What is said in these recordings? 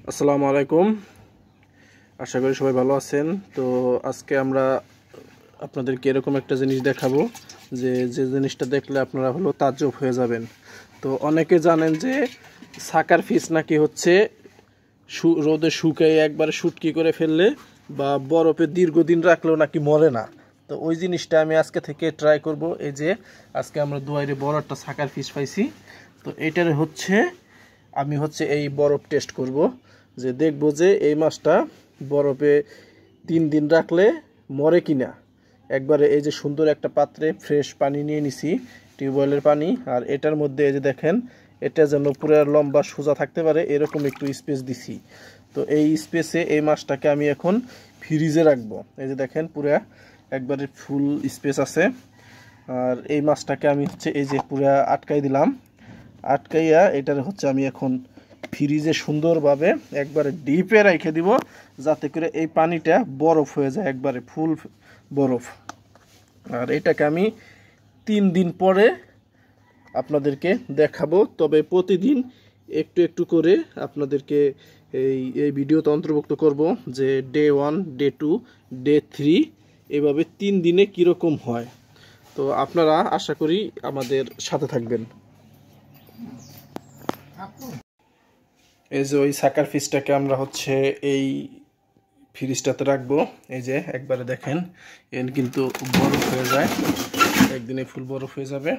আসসালামু আলাইকুম। আশা করি সবাই ভালো আছেন। তো আজকে আমরা আপনাদেরকে এরকম একটা জিনিস দেখাবো যে জিনিসটা দেখলে আপনারা হলো তাজ্জব হয়ে যাবেন। তো অনেকে জানেন যে সাকার ফিশ নাকি হচ্ছে রোদে শুকিয়ে একবারে শুটকি করে ফেললে বা বরফে দীর্ঘদিন রাখলেও নাকি মরে না। তো ওই জিনিসটা আমি আজকে থেকে ট্রাই করব। এই যে আজকে আমরা দুয়ারে বড় একটা সাকার ফিশ পাইছি। তো এইটার হচ্ছে আমি এই বরফ টেস্ট করব, যে দেখব যে এই মাছটা বরফে 3 দিন রাখলে মরে কিনা। একবারে এই যে সুন্দর একটা পাত্রে ফ্রেশ পানি নিয়ে নিছি, টিউবওয়েলের পানি। আর এটার মধ্যে এই যে দেখেন, এটা যেন পুরো লম্বা সোজা থাকতে পারে এরকম একটু স্পেস দিছি। তো এই স্পেসে এই মাছটাকে আমি এখন ফ্রিজে রাখবো। এই যে দেখেন পুরো একবারে ফুল স্পেস আছে। আর এই মাছটাকে আমি এই যে পুরো আটকাই দিলাম। আটকাইয়া এটার আমি এখন ফ্রিজে সুন্দরভাবে একবারে ডিপে রেখে দিব, যাতে করে এই পানিটা বরফ হয়ে যায়, একবারে ফুল বরফ। আর এটাকে আমি 3 দিন পরে আপনাদেরকে দেখাবো। তবে প্রতিদিন একটু একটু করে আপনাদেরকে এই ভিডিওতে অন্তর্ভুক্ত করব, যে ডে 1, ডে 2, ডে 3 এভাবে 3 দিনে কীরকম হয়। তো আপনারা আশা করি আমাদের সাথে থাকবেন। এই যে ওই সাকার ফিশটাকে আমরা এই ফ্রিজটাতে রাখবো। এই যে একবারে দেখেন, এর কিন্তু বরফ হয়ে যায়, একদিনে ফুল বরফ হয়ে যাবে।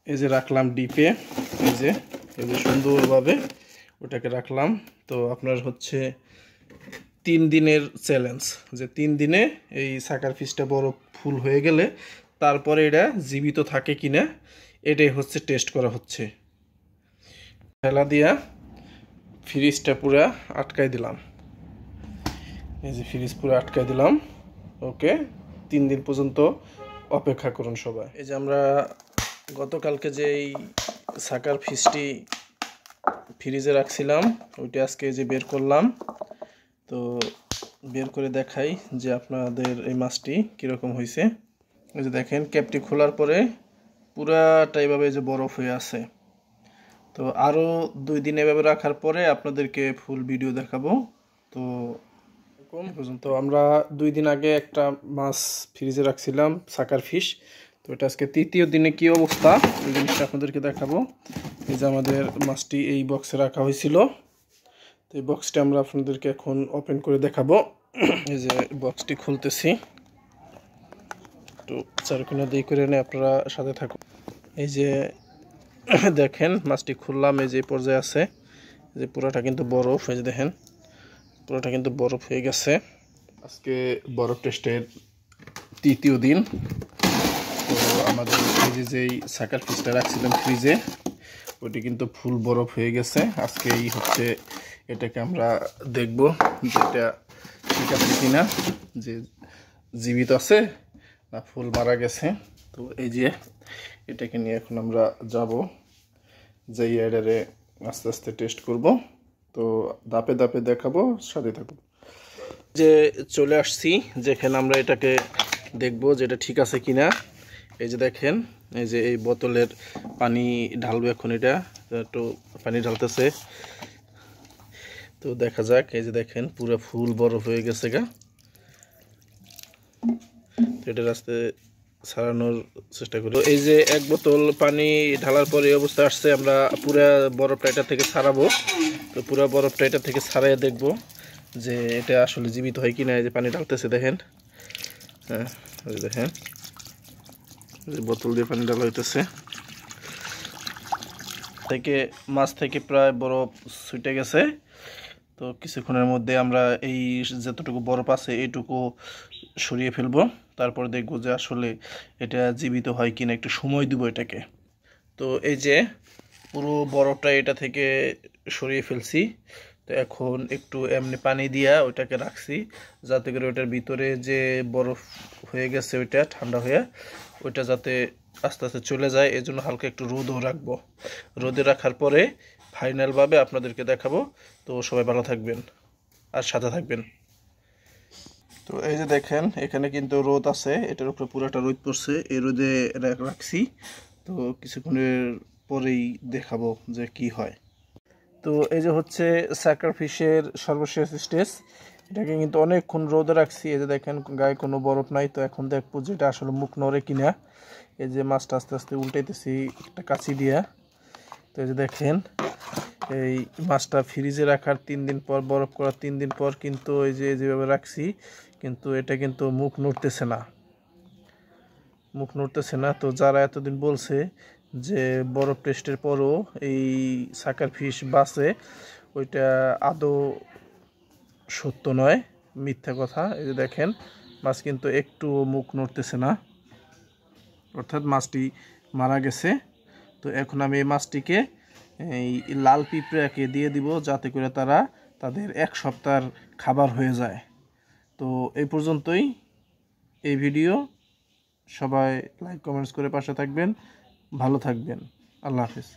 এই যে রাখলাম ডিপে। এই যে সুন্দরভাবে ওটাকে রাখলাম। তো আপনার 3 দিনের চ্যালেঞ্জ, যে 3 দিনে এই সাকার ফিশটা বরফ ফুল হয়ে গেলে তারপরে এটা জীবিত থাকে কিনা এটাই টেস্ট করা হচ্ছে। ঠেলা দিয়া ফ্রিজটা পুরা আটকাই দিলাম। এই যে ফ্রিজ পুরো আটকাই দিলাম। ওকে, 3 দিন পর্যন্ত অপেক্ষা করুন সবাই। এই যে আমরা গতকালকে যে এই সাকার ফিশটি ফ্রিজে রাখছিলাম, ওইটা আজকে যে বের করলাম। তো বের করে দেখাই যে আপনাদের এই মাছটি কীরকম হয়েছে। এই যে দেখেন, ক্যাপটি খোলার পরে পুরাটা এইভাবে যে বরফ হয়ে আছে। তো আরও 2 দিন এভাবে রাখার পরে আপনাদেরকে ফুল ভিডিও দেখাবো। তো পর্যন্ত আমরা 2 দিন আগে একটা মাছ ফ্রিজে রাখছিলাম, সাকার ফিশ। তো এটা আজকে 3য় দিনে কি অবস্থা এই জিনিসটা আপনাদেরকে দেখাবো। এই যে আমাদের মাছটি এই বক্সে রাখা হয়েছিল। তো এই বক্সটা আমরা আপনাদেরকে এখন ওপেন করে দেখাবো। এই যে বক্সটি খুলতেছি, একটু চারকোনা দিয়ে করে নিয়ে আপনারা সাথে থাকুন। এই যে দেখেন মাছটি খুললাম, এই যে পর্যায়ে আছে, যে পুরোটা কিন্তু বরফ। এই যে দেখেন পুরোটা কিন্তু বরফ হয়ে গেছে। আজকে বরফ টেস্টের 3য় দিন। তো আমাদের ফ্রিজে যেই সাকার ফিশটা রাখছিলাম ফ্রিজে, ওটি কিন্তু ফুল বরফ হয়ে গেছে। আজকেই এটাকে আমরা দেখব যে এটা ঠিক আছে কিনা, যে জীবিত আছে না ফুল মারা গেছে। তো এই যে এটাকে নিয়ে এখন আমরা যাব, যে এটারে আস্তে আস্তে টেস্ট করব। তো ধাপে ধাপে দেখাবো, সাথে থাকুন। যে চলে আসছি যেখানে আমরা এটাকে দেখব যে এটা ঠিক আছে কিনা। এই যে দেখেন, এই যে এই বোতলের পানি ঢালবে এখন, এটা একটু পানি ঢালতেছে। তো দেখা যাক। এই যে দেখেন পুরো ফুল বরফ হয়ে গেছে গা। তো এটা রাস্তে ছাড়ানোর চেষ্টা করি। এই যে 1 বোতল পানি ঢালার পরে এই অবস্থা আসছে। আমরা পুরা বরফটা এটা থেকে ছাড়াবো। তো পুরা বরফটা এটা থেকে ছাড়াইয়া দেখব যে এটা আসলে জীবিত হয় কিনা। এই যে পানি ঢালতেছে দেখেন, হ্যাঁ এই দেখেন বোতল দিয়ে পানি ঢালা হইতেছে। মাছ থেকে প্রায় বরফ ছুটে গেছে। তো কিছুক্ষণের মধ্যে আমরা এই যতটুকু বরফ আছে এইটুকু সরিয়ে ফেলবো। তারপর দেখবো যে আসলে এটা জীবিত হয় কিনা, একটু সময় দিব এটাকে। তো এই যে পুরো বরফটা এটা থেকে সরিয়ে ফেলছি। তো এখন একটু এমনি পানি দিয়া ওইটাকে রাখছি, যাতে করে ওইটার ভিতরে যে বরফ হয়ে গেছে ওইটা ঠান্ডা হয়ে ওইটা যাতে আস্তে আস্তে চলে যায়। এই জন্য হালকা একটু রোদও রাখবো। রোদে রাখার পরে ফাইনালভাবে আপনাদেরকে দেখাবো। তো সবাই ভালো থাকবেন আর সাথে থাকবেন। তো এই যে দেখেন, এখানে কিন্তু রোদ আছে, এটার উপরে পুরোটা রোদ পড়ছে। এই রোদে রাখছি। তো কিছুক্ষণের পরেই দেখাবো যে কি হয়। তো এই যে হচ্ছে সাকার ফিশের সর্বশেষ স্টেজ। এটাকে কিন্তু অনেকক্ষণ রোদে রাখছি। এই যে দেখেন গায়ে কোনো বরফ নাই। তো এখন দেখবো যে এটা আসলে মুখ নড়ে কিনা। এই যে মাছটা আস্তে আস্তে উল্টাইতেছি একটা কাঁচি দিয়া। তো এই যে দেখেন এই মাছটা ফ্রিজে রাখার 3 দিন পর, বরফ করার 3 দিন পর কিন্তু এই যে যেভাবে রাখছি, কিন্তু এটা কিন্তু মুখ নড়তেছে না, মুখ নড়তেছে না। তো যারা এতদিন বলছে যে বরফ টেস্টের পরও এই সাকার ফিশ বাঁচে, ওইটা আদৌ সত্য নয়, মিথ্যা কথা। এই যে দেখেন মাছ কিন্তু একটু মুখ নড়তেছে না, অর্থাৎ মাছটি মারা গেছে। তো এখন আমি এই মাছটিকে এই লাল পিঁপড়াকে দিয়ে দিব, যাতে করে তারা তাদের 1 সপ্তাহের খাবার হয়ে যায়। তো এই পর্যন্তই এই ভিডিও। সবাই লাইক কমেন্টস করে পাশে থাকবেন, ভালো থাকবেন। আল্লাহ হাফেজ।